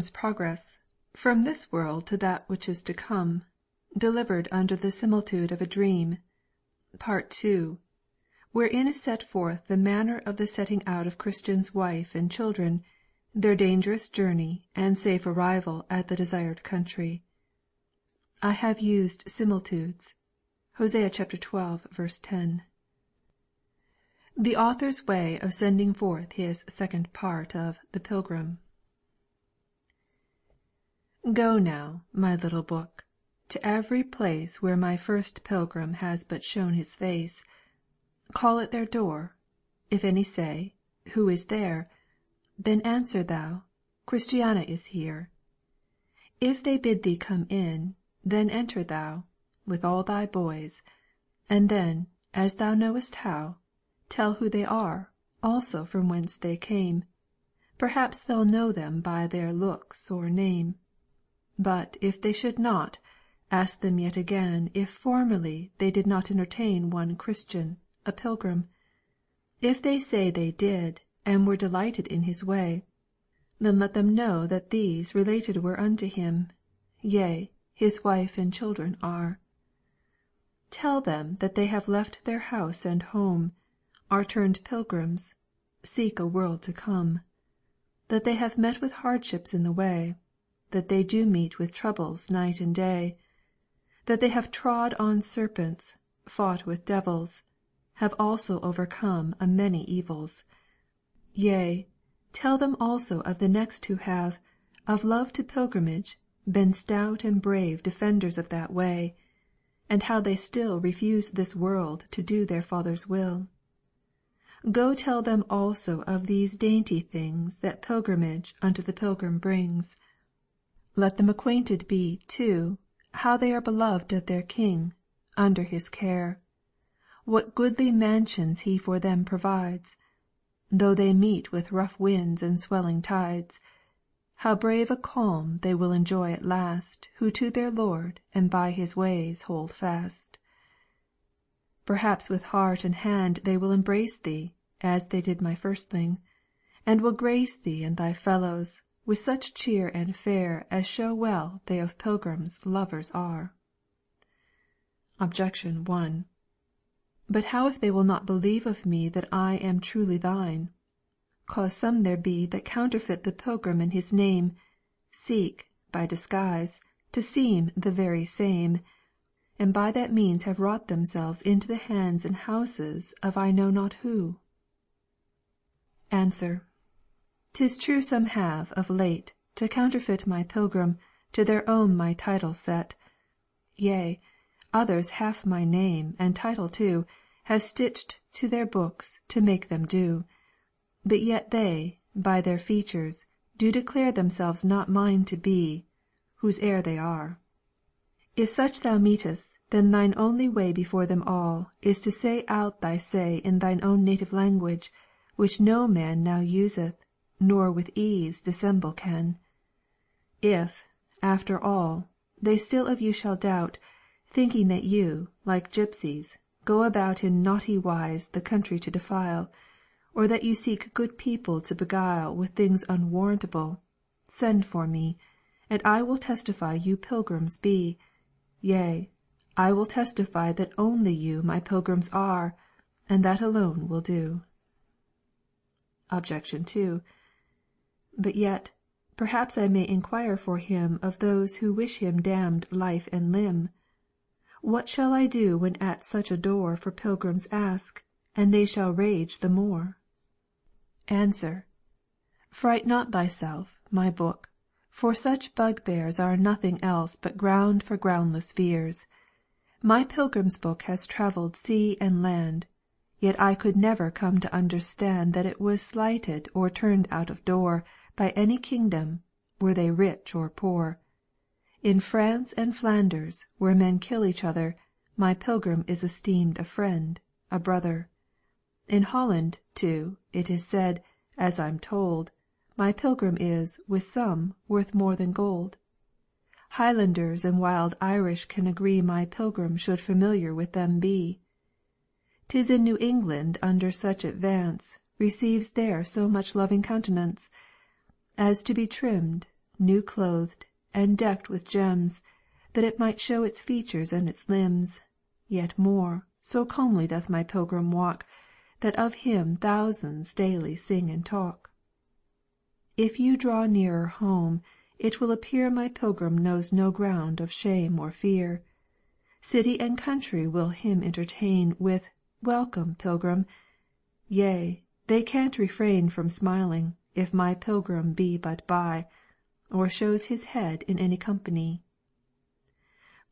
sProgress, from this world to that which is to come, delivered under the similitude of a dream, Part II, wherein is set forth the manner of the setting out of Christian's wife and children, their dangerous journey and safe arrival at the desired country. I have used similitudes. Hosea chapter 12, verse 10. The author's way of sending forth his second part of the Pilgrim. Go now, my little book, to every place where my first pilgrim has but shown his face. Call at their door. If any say, Who is there? Then answer thou, Christiana is here. If they bid thee come in, then enter thou, with all thy boys, and then, as thou knowest how, tell who they are, also from whence they came. Perhaps they'll know them by their looks or name. But if they should not, ask them yet again if formerly they did not entertain one Christian, a pilgrim. If they say they did, and were delighted in his way, then let them know that these related were unto him, yea, his wife and children are. Tell them that they have left their house and home, are turned pilgrims, seek a world to come, that they have met with hardships in the way, that they do meet with troubles night and day, that they have trod on serpents, fought with devils, have also overcome a many evils. Yea, tell them also of the next who have, of love to pilgrimage, been stout and brave defenders of that way, and how they still refuse this world to do their Father's will. Go tell them also of these dainty things that pilgrimage unto the pilgrim brings. Let them acquainted be, too, how they are beloved of their King, under his care, what goodly mansions he for them provides, though they meet with rough winds and swelling tides, how brave a calm they will enjoy at last who to their Lord and by his ways hold fast. Perhaps with heart and hand they will embrace thee, as they did my firstling, and will grace thee and thy fellows with such cheer and fare as show well they of pilgrims lovers are. Objection 1. But how if they will not believe of me that I am truly thine? Cause some there be that counterfeit the pilgrim in his name, seek, by disguise, to seem the very same, and by that means have wrought themselves into the hands and houses of I know not who. Answer. 'Tis true some have, of late, to counterfeit my pilgrim, to their own my title set. Yea, others half my name, and title too, have stitched to their books, to make them do. But yet they, by their features, do declare themselves not mine to be, whose heir they are. If such thou meetest, then thine only way before them all is to say out thy say in thine own native language, which no man now useth, nor with ease dissemble can. If, after all, they still of you shall doubt, thinking that you, like gipsies, go about in naughty wise the country to defile, or that you seek good people to beguile with things unwarrantable, send for me, and I will testify you pilgrims be, yea, I will testify that only you my pilgrims are, and that alone will do. Objection 2. But yet, perhaps I may inquire for him of those who wish him damned life and limb. What shall I do when at such a door for pilgrims ask, and they shall rage the more? Answer. Fright not thyself, my book, for such bugbears are nothing else but ground for groundless fears. My pilgrim's book has travelled sea and land, yet I could never come to understand that it was slighted or turned out of door by any kingdom, were they rich or poor. In France and Flanders, where men kill each other, my pilgrim is esteemed a friend, a brother. In Holland, too, it is said, as I'm told, my pilgrim is, with some, worth more than gold. Highlanders and wild Irish can agree my pilgrim should familiar with them be. 'Tis in New England under such advance, receives there so much loving countenance, as to be trimmed, new clothed, and decked with gems, that it might show its features and its limbs. Yet more, so comely doth my pilgrim walk, that of him thousands daily sing and talk. If you draw nearer home, it will appear my pilgrim knows no ground of shame or fear. City and country will him entertain with "Welcome, pilgrim." Yea, they can't refrain from smiling, if my pilgrim be but by, or shows his head in any company.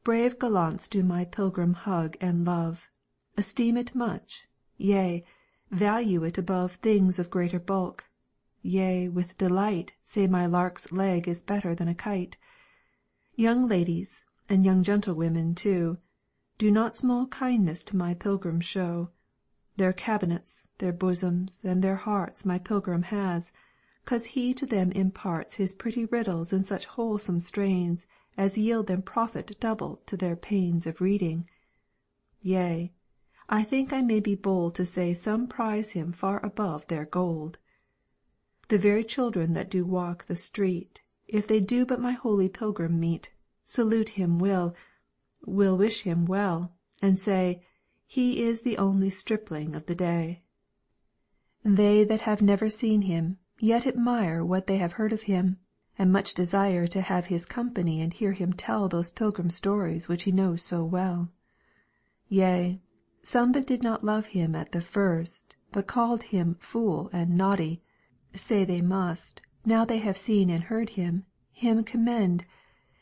Brave gallants do my pilgrim hug and love, esteem it much, yea, value it above things of greater bulk. Yea, with delight say my lark's leg is better than a kite. Young ladies, and young gentlewomen too, do not small kindness to my pilgrim show. Their cabinets, their bosoms, and their hearts my pilgrim has, 'cause he to them imparts his pretty riddles in such wholesome strains as yield them profit double to their pains of reading. Yea, I think I may be bold to say some prize him far above their gold. The very children that do walk the street, if they do but my holy pilgrim meet, salute him will wish him well, and say, he is the only stripling of the day. They that have never seen him, yet admire what they have heard of him, and much desire to have his company and hear him tell those pilgrim stories which he knows so well. Yea, some that did not love him at the first, but called him fool and naughty, say they must, now they have seen and heard him commend,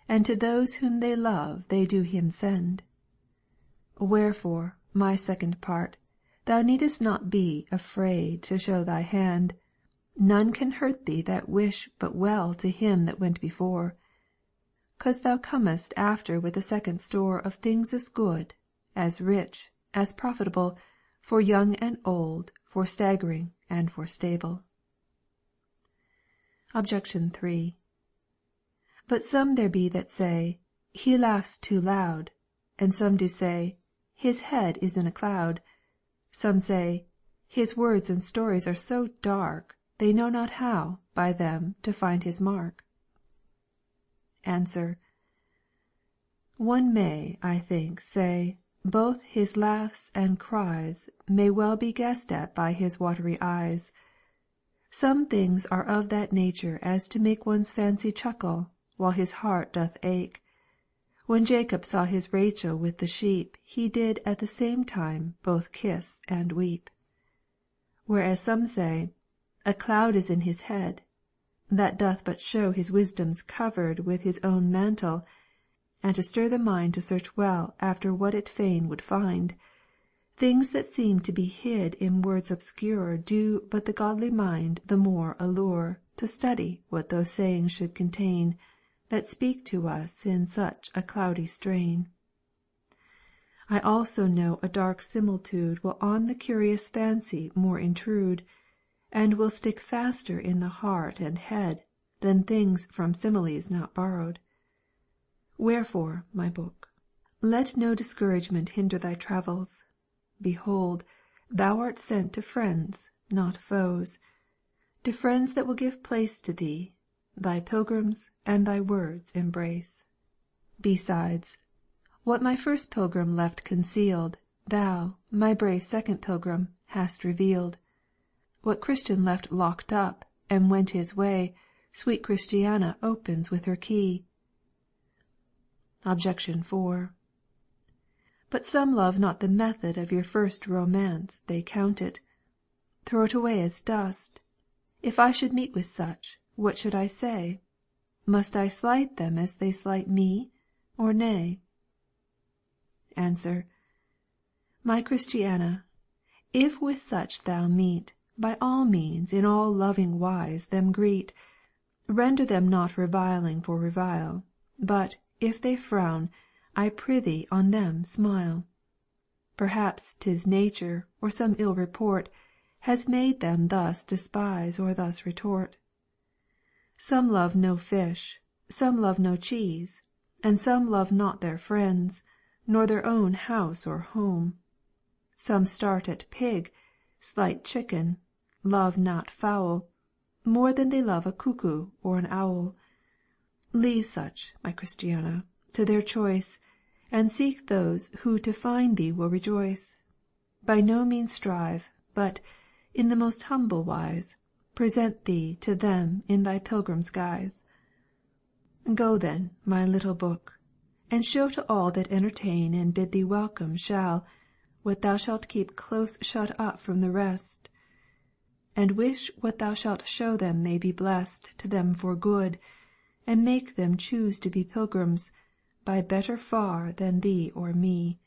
and to those whom they love they do him send. Wherefore, my second part, thou needest not be afraid to show thy hand. None can hurt thee that wish but well to him that went before. 'Cause thou comest after with a second store of things as good, as rich, as profitable, for young and old, for staggering and for stable. Obj. 3. But some there be that say, he laughs too loud, and some do say, his head is in a cloud. Some say, his words and stories are so dark, they know not how, by them, to find his mark. Answer. One may, I think, say, both his laughs and cries may well be guessed at by his watery eyes. Some things are of that nature as to make one's fancy chuckle, while his heart doth ache. When Jacob saw his Rachel with the sheep, he did at the same time both kiss and weep. Whereas some say, a cloud is in his head, that doth but show his wisdom's covered with his own mantle, and to stir the mind to search well after what it fain would find. Things that seem to be hid in words obscure do but the godly mind the more allure to study what those sayings should contain, that speak to us in such a cloudy strain. I also know a dark similitude will on the curious fancy more intrude, and will stick faster in the heart and head than things from similes not borrowed. Wherefore, my book, let no discouragement hinder thy travels. Behold, thou art sent to friends, not foes, to friends that will give place to thee, thy pilgrims and thy words embrace. Besides, what my first pilgrim left concealed, thou, my brave second pilgrim, hast revealed. What Christian left locked up, and went his way, sweet Christiana opens with her key. Obj. 4. But some love not the method of your first romance, they count it. Throw it away as dust. If I should meet with such, what should I say? Must I slight them as they slight me, or nay? Answer. My Christiana, if with such thou meet, by all means in all loving wise them greet. Render them not reviling for revile, but, if they frown, I prithee on them smile. Perhaps 'tis nature, or some ill report, has made them thus despise or thus retort. Some love no fish, some love no cheese, and some love not their friends, nor their own house or home. Some start at pig, slight chicken, love not fowl, more than they love a cuckoo or an owl. Leave such, my Christiana, to their choice, and seek those who to find thee will rejoice. By no means strive, but, in the most humble wise, present thee to them in thy pilgrim's guise. Go then, my little book, and show to all that entertain and bid thee welcome shall what thou shalt keep close shut up from the rest, and wish what thou shalt show them may be blessed to them for good, and make them choose to be pilgrims, by better far than thee or me.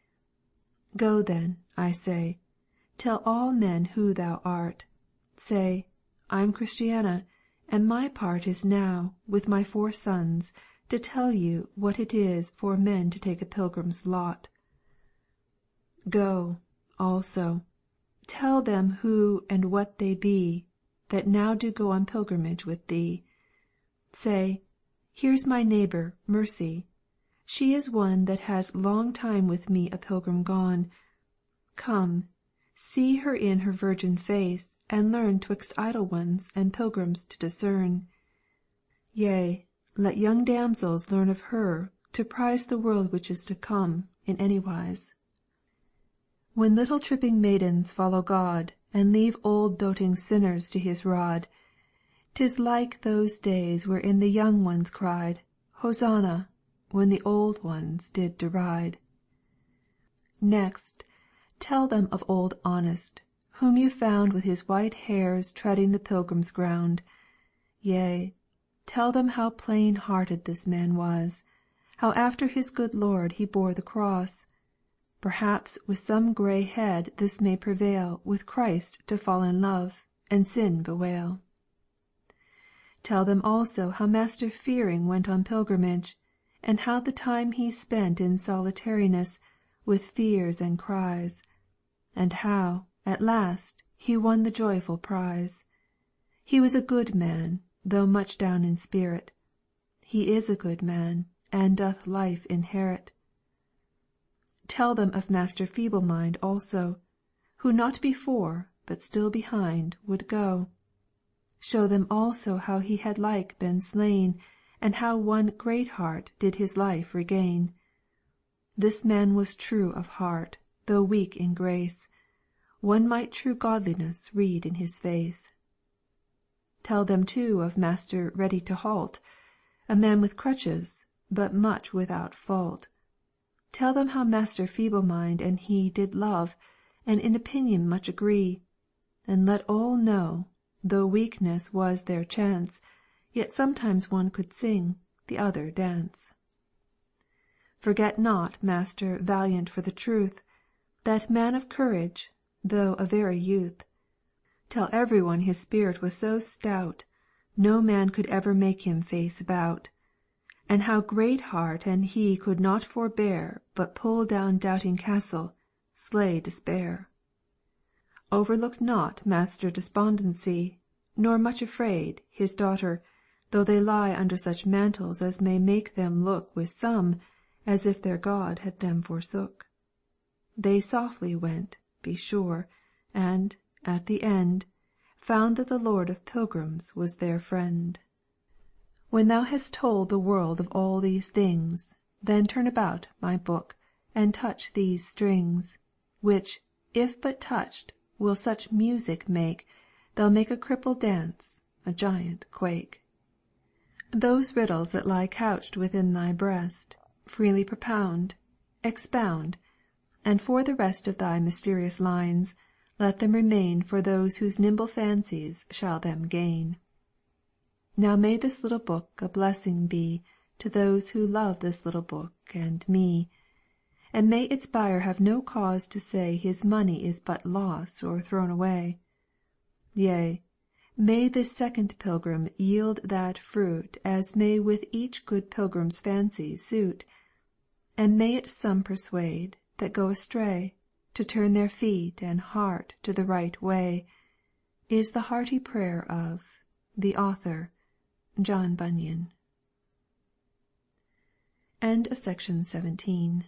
Go then, I say, tell all men who thou art. Say, I'm Christiana, and my part is now, with my 4 sons, to tell you what it is for men to take a pilgrim's lot. Go, also, tell them who and what they be, that now do go on pilgrimage with thee. Say, here's my neighbour, Mercy. She is one that has long time with me a pilgrim gone. Come, see her in her virgin face, and learn 'twixt idle ones and pilgrims to discern. Yea, let young damsels learn of her to prize the world which is to come, in any wise. When little tripping maidens follow God, and leave old doting sinners to his rod, 'tis like those days wherein the young ones cried, Hosanna, when the old ones did deride. Next, tell them of old Honest, whom you found with his white hairs treading the pilgrim's ground. Yea, tell them how plain-hearted this man was, how after his good Lord he bore the cross. Perhaps with some grey head this may prevail with Christ to fall in love, and sin bewail. Tell them also how Master Fearing went on pilgrimage, and how the time he spent in solitariness, with fears and cries, and how, at last, he won the joyful prize. He was a good man, though much down in spirit. He is a good man, and doth life inherit. Tell them of Master Feeble-mind also, who not before, but still behind, would go. Show them also how he had like been slain, and how one Great-heart did his life regain. This man was true of heart, though weak in grace. One might true godliness read in his face. Tell them too of Master Ready-to-halt, a man with crutches, but much without fault. Tell them how Master Feeble-mind and he did love, and in opinion much agree. And let all know, though weakness was their chance, yet sometimes one could sing, the other dance. Forget not Master Valiant for the truth, that man of courage, though a very youth. Tell every one his spirit was so stout, no man could ever make him face about. And how Great-heart and he could not forbear but pull down Doubting Castle, slay Despair. Overlook not Master Despondency, nor much afraid his daughter, though they lie under such mantles as may make them look with some as if their God had them forsook. They softly went, be sure, and, at the end, found that the Lord of Pilgrims was their friend. When thou hast told the world of all these things, then turn about, my book, and touch these strings, which, if but touched, will such music make, they'll make a cripple dance, a giant quake. Those riddles that lie couched within thy breast, freely propound, expound, and for the rest of thy mysterious lines, let them remain for those whose nimble fancies shall them gain. Now may this little book a blessing be to those who love this little book and me, and may its buyer have no cause to say his money is but lost or thrown away. Yea, may this second pilgrim yield that fruit as may with each good pilgrim's fancy suit, and may it some persuade that go astray to turn their feet and heart to the right way, is the hearty prayer of the author, John Bunyan. End of section 17.